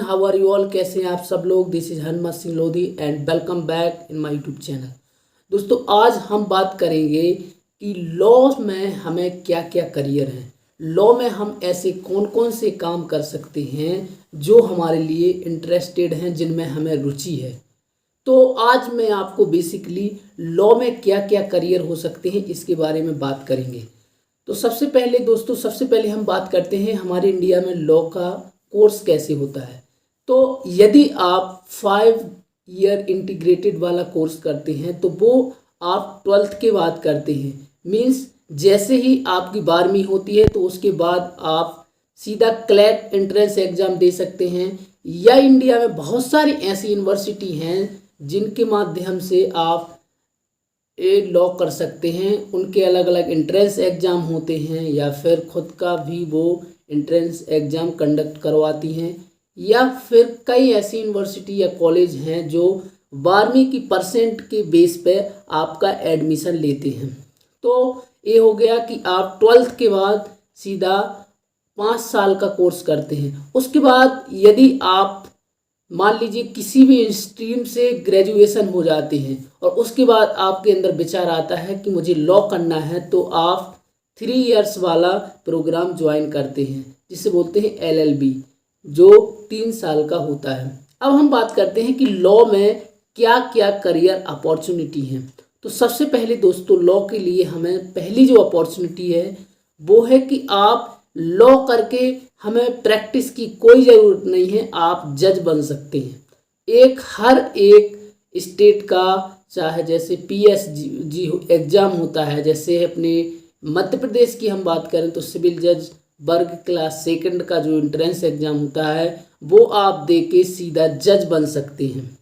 How are you all, कैसे हैं आप सब लोग। This is Hanumat Singh Lodhi and welcome back in my YouTube channel. दोस्तों आज हम बात करेंगे कि लॉ में हमें क्या क्या करियर है, लॉ में हम ऐसे कौन कौन से काम कर सकते हैं जो हमारे लिए इंटरेस्टेड हैं, जिनमें हमें रुचि है। तो आज मैं आपको बेसिकली लॉ में क्या क्या करियर हो सकते हैं इसके बारे में बात करेंगे। तो सबसे पहले दोस्तों, सबसे पहले हम बात करते हैं हमारे इंडिया में लॉ का कोर्स कैसे होता है। तो यदि आप 5 ईयर इंटीग्रेटेड वाला कोर्स करते हैं तो वो आप 12th के बाद करते हैं। मीन्स जैसे ही आपकी 12वीं होती है तो उसके बाद आप सीधा क्लैट एंट्रेंस एग्ज़ाम दे सकते हैं, या इंडिया में बहुत सारी ऐसी यूनिवर्सिटी हैं जिनके माध्यम से आप लॉ कर सकते हैं। उनके अलग अलग एंट्रेंस एग्ज़ाम होते हैं, या फिर खुद का भी वो एंट्रेंस एग्ज़ाम कंडक्ट करवाती हैं, या फिर कई ऐसी यूनिवर्सिटी या कॉलेज हैं जो 12वीं की परसेंट के बेस पे आपका एडमिशन लेते हैं। तो ये हो गया कि आप 12th के बाद सीधा 5 साल का कोर्स करते हैं। उसके बाद यदि आप मान लीजिए किसी भी स्ट्रीम से ग्रेजुएशन हो जाते हैं और उसके बाद आपके अंदर विचार आता है कि मुझे लॉ करना है, तो आप 3 इयर्स वाला प्रोग्राम ज्वाइन करते हैं जिसे बोलते हैं LLB, जो 3 साल का होता है। अब हम बात करते हैं कि लॉ में क्या क्या करियर अपॉर्चुनिटी हैं। तो सबसे पहले दोस्तों, लॉ के लिए हमें पहली जो अपॉर्चुनिटी है वो है कि आप लॉ करके हमें प्रैक्टिस की कोई ज़रूरत नहीं है, आप जज बन सकते हैं। हर एक स्टेट का, चाहे जैसे PSG एग्ज़ाम होता है, जैसे अपने मध्य प्रदेश की हम बात करें तो सिविल जज वर्ग क्लास 2 का जो एंट्रेंस एग्ज़ाम होता है वो आप दे के सीधा जज बन सकते हैं।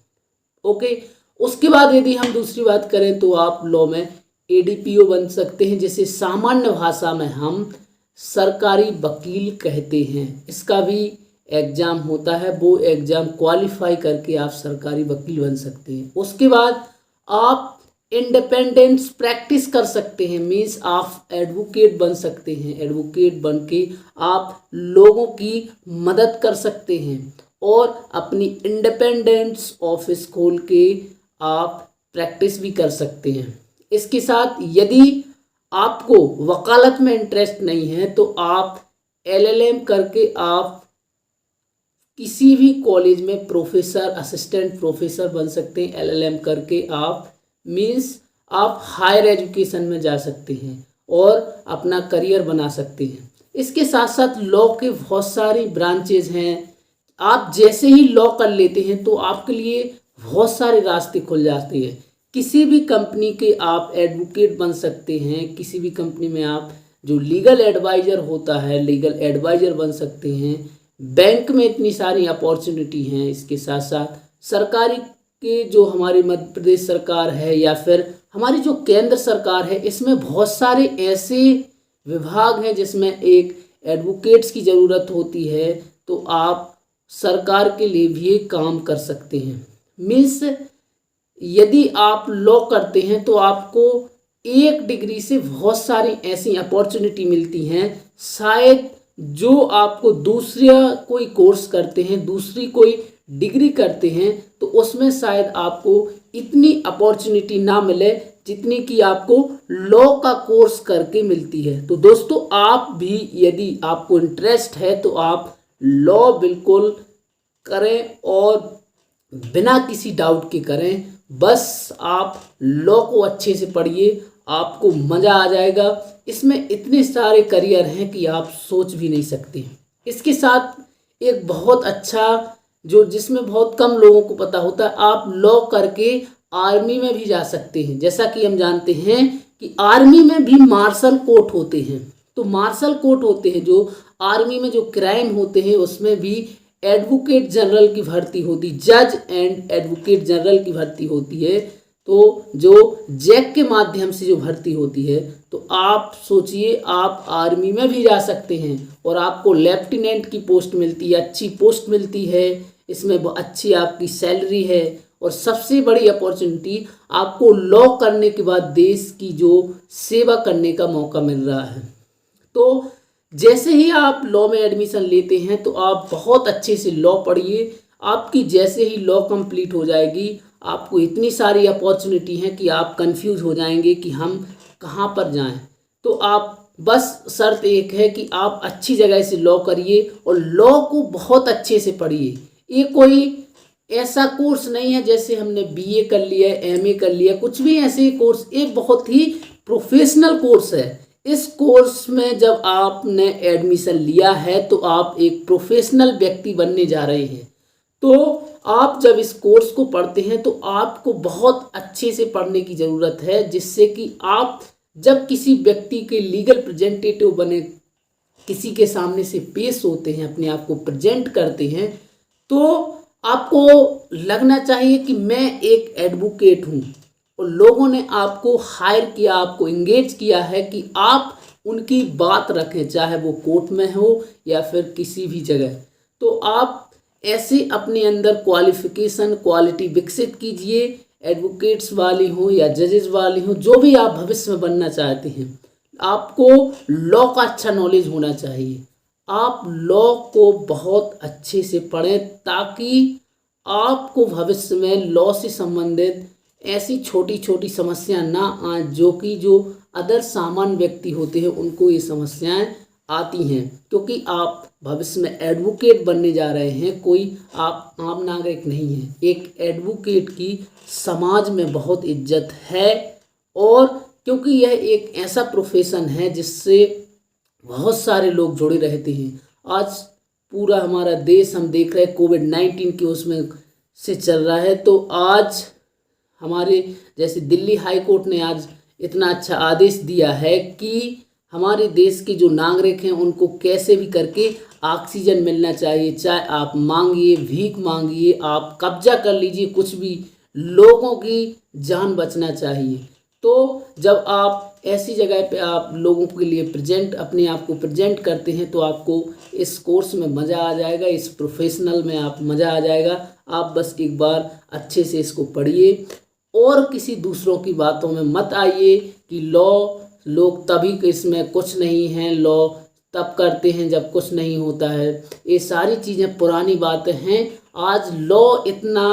ओके, उसके बाद यदि हम दूसरी बात करें तो आप लॉ में ADPO बन सकते हैं, जिसे सामान्य भाषा में हम सरकारी वकील कहते हैं। इसका भी एग्ज़ाम होता है, वो एग्ज़ाम क्वालिफाई करके आप सरकारी वकील बन सकते हैं। उसके बाद आप इंडिपेंडेंस प्रैक्टिस कर सकते हैं, मीन्स आप एडवोकेट बन सकते हैं। एडवोकेट बन के आप लोगों की मदद कर सकते हैं और अपनी इंडिपेंडेंस ऑफिस खोल के आप प्रैक्टिस भी कर सकते हैं। इसके साथ यदि आपको वकालत में इंटरेस्ट नहीं है तो आप LLM करके आप किसी भी कॉलेज में प्रोफेसर, असिस्टेंट प्रोफेसर बन सकते हैं। LLM करके आप मीन्स आप हायर एजुकेशन में जा सकते हैं और अपना करियर बना सकते हैं। इसके साथ साथ लॉ के बहुत सारी ब्रांचेज हैं। आप जैसे ही लॉ कर लेते हैं तो आपके लिए बहुत सारे रास्ते खुल जाते हैं। किसी भी कंपनी के आप एडवोकेट बन सकते हैं, किसी भी कंपनी में आप जो लीगल एडवाइज़र होता है, लीगल एडवाइज़र बन सकते हैं। बैंक में इतनी सारी अपॉर्चुनिटी हैं। इसके साथ साथ सरकारी के जो हमारी मध्य प्रदेश सरकार है या फिर हमारी जो केंद्र सरकार है, इसमें बहुत सारे ऐसे विभाग हैं जिसमें एक एडवोकेट्स की ज़रूरत होती है, तो आप सरकार के लिए भी काम कर सकते हैं। मीन्स यदि आप लॉ करते हैं तो आपको 1 डिग्री से बहुत सारी ऐसी अपॉर्चुनिटी मिलती हैं, शायद जो आपको दूसरा कोई कोर्स करते हैं, दूसरी कोई डिग्री करते हैं तो उसमें शायद आपको इतनी अपॉर्चुनिटी ना मिले जितनी कि आपको लॉ का कोर्स करके मिलती है। तो दोस्तों, आप भी यदि आपको इंटरेस्ट है तो आप लॉ बिल्कुल करें और बिना किसी डाउट के करें। बस आप लॉ को अच्छे से पढ़िए, आपको मज़ा आ जाएगा। इसमें इतने सारे करियर हैं कि आप सोच भी नहीं सकते। इसके साथ एक बहुत अच्छा जो जिसमें बहुत कम लोगों को पता होता है, आप लॉ करके आर्मी में भी जा सकते हैं। जैसा कि हम जानते हैं कि आर्मी में भी मार्शल कोर्ट होते हैं। तो मार्शल कोर्ट होते हैं जो आर्मी में जो क्राइम होते हैं उसमें भी एडवोकेट जनरल की भर्ती होती, जज एंड एडवोकेट जनरल की भर्ती होती है। तो जो जैक के माध्यम से जो भर्ती होती है, तो आप सोचिए आप आर्मी में भी जा सकते हैं और आपको लेफ्टिनेंट की पोस्ट मिलती है, अच्छी पोस्ट मिलती है। इसमें अच्छी आपकी सैलरी है और सबसे बड़ी अपॉर्चुनिटी आपको लॉ करने के बाद देश की जो सेवा करने का मौका मिल रहा है। तो जैसे ही आप लॉ में एडमिशन लेते हैं तो आप बहुत अच्छे से लॉ पढ़िए। आपकी जैसे ही लॉ कंप्लीट हो जाएगी, आपको इतनी सारी अपॉर्चुनिटी हैं कि आप कंफ्यूज हो जाएंगे कि हम कहाँ पर जाएं। तो आप बस शर्त एक है कि आप अच्छी जगह से लॉ करिए और लॉ को बहुत अच्छे से पढ़िए। ये कोई ऐसा कोर्स नहीं है जैसे हमने बीए कर लिया, एमए कर लिया, कुछ भी ऐसे कोर्स, ये बहुत ही प्रोफेशनल कोर्स है। इस कोर्स में जब आपने एडमिशन लिया है तो आप एक प्रोफेशनल व्यक्ति बनने जा रहे हैं। तो आप जब इस कोर्स को पढ़ते हैं तो आपको बहुत अच्छे से पढ़ने की ज़रूरत है, जिससे कि आप जब किसी व्यक्ति के लीगल रिप्रेजेंटेटिव बने, किसी के सामने से पेश होते हैं, अपने आप को प्रेजेंट करते हैं, तो आपको लगना चाहिए कि मैं एक एडवोकेट हूँ और लोगों ने आपको हायर किया, आपको इंगेज किया है कि आप उनकी बात रखें, चाहे वो कोर्ट में हो या फिर किसी भी जगह। तो आप ऐसे अपने अंदर क्वालिफिकेशन, क्वालिटी विकसित कीजिए, एडवोकेट्स वाली हो या जजेस वाली हो, जो भी आप भविष्य में बनना चाहते हैं, आपको लॉ का अच्छा नॉलेज होना चाहिए। आप लॉ को बहुत अच्छे से पढ़ें ताकि आपको भविष्य में लॉ से संबंधित ऐसी छोटी छोटी समस्या ना आए, जो अदर सामान्य व्यक्ति होते हैं उनको ये समस्याएं आती हैं। क्योंकि आप भविष्य में एडवोकेट बनने जा रहे हैं, कोई आप आम नागरिक नहीं हैं। एक एडवोकेट की समाज में बहुत इज्जत है, और क्योंकि यह एक ऐसा प्रोफेशन है जिससे बहुत सारे लोग जुड़े रहते हैं। आज पूरा हमारा देश, हम देख रहे हैं, कोविड-19 के उसमें से चल रहा है। तो आज हमारे जैसे दिल्ली हाई कोर्ट ने आज इतना अच्छा आदेश दिया है कि हमारे देश के जो नागरिक हैं उनको कैसे भी करके ऑक्सीजन मिलना चाहिए। चाहे आप मांगिए, भीख मांगिए, आप कब्जा कर लीजिए, कुछ भी, लोगों की जान बचना चाहिए। तो जब आप ऐसी जगह पे आप लोगों के लिए अपने आप को प्रेजेंट करते हैं तो आपको इस कोर्स में मज़ा आ जाएगा, इस प्रोफेशनल में आप मज़ा आ जाएगा। आप बस एक बार अच्छे से इसको पढ़िए और किसी दूसरों की बातों में मत आइए कि लोग तभी इसमें कुछ नहीं है, लॉ तब करते हैं जब कुछ नहीं होता है। ये सारी चीज़ें पुरानी बातें हैं। आज लॉ इतना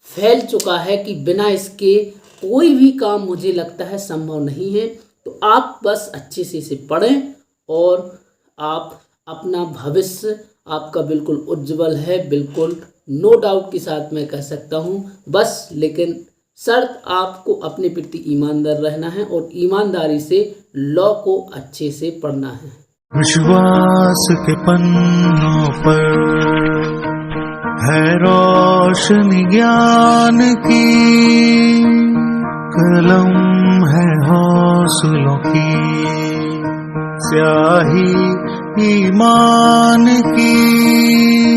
फैल चुका है कि बिना इसके कोई भी काम मुझे लगता है संभव नहीं है। तो आप बस अच्छे से इसे पढ़ें और आप अपना भविष्य आपका बिल्कुल उज्जवल है, बिल्कुल नो डाउट के साथ मैं कह सकता हूँ। बस लेकिन शर्त आपको अपने प्रति ईमानदार रहना है और ईमानदारी से लॉ को अच्छे से पढ़ना है। विश्वास के पन्नों पर है रोशनी ज्ञान की, कलम है हौसलों की, स्याही ईमान की।